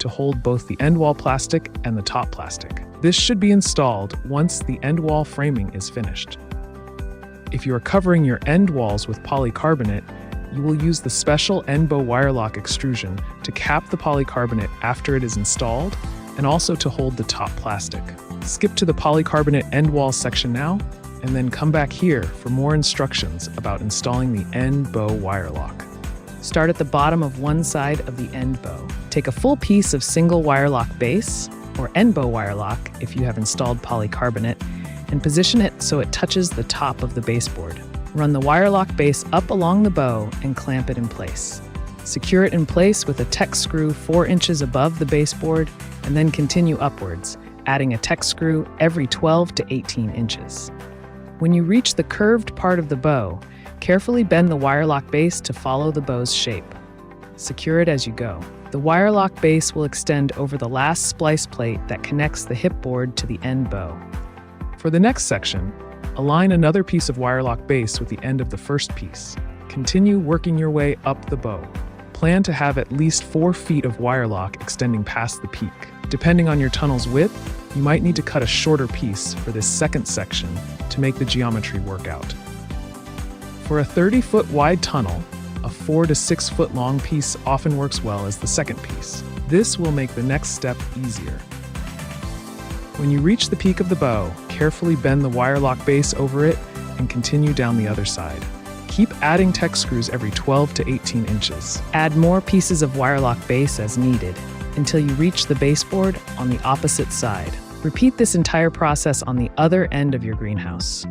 to hold both the end wall plastic and the top plastic. This should be installed once the end wall framing is finished. If you are covering your end walls with polycarbonate, you will use the special end bow wirelock extrusion to cap the polycarbonate after it is installed and also to hold the top plastic. Skip to the polycarbonate end wall section now, and then come back here for more instructions about installing the end bow wirelock. Start at the bottom of one side of the end bow. Take a full piece of single wirelock base, or end bow wirelock if you have installed polycarbonate, and position it so it touches the top of the baseboard. Run the wirelock base up along the bow and clamp it in place. Secure it in place with a Tek screw 4 inches above the baseboard, and then continue upwards, adding a Tek screw every 12 to 18 inches. When you reach the curved part of the bow, carefully bend the wirelock base to follow the bow's shape. Secure it as you go. The wirelock base will extend over the last splice plate that connects the hip board to the end bow. For the next section, align another piece of wirelock base with the end of the first piece. Continue working your way up the bow. Plan to have at least 4 feet of wirelock extending past the peak. Depending on your tunnel's width, you might need to cut a shorter piece for this second section to make the geometry work out. For a 30-foot wide tunnel, a 4 to 6 foot long piece often works well as the second piece. This will make the next step easier. When you reach the peak of the bow, carefully bend the wirelock base over it and continue down the other side. Keep adding Tek screws every 12 to 18 inches. Add more pieces of wirelock base as needed until you reach the baseboard on the opposite side. Repeat this entire process on the other end of your greenhouse.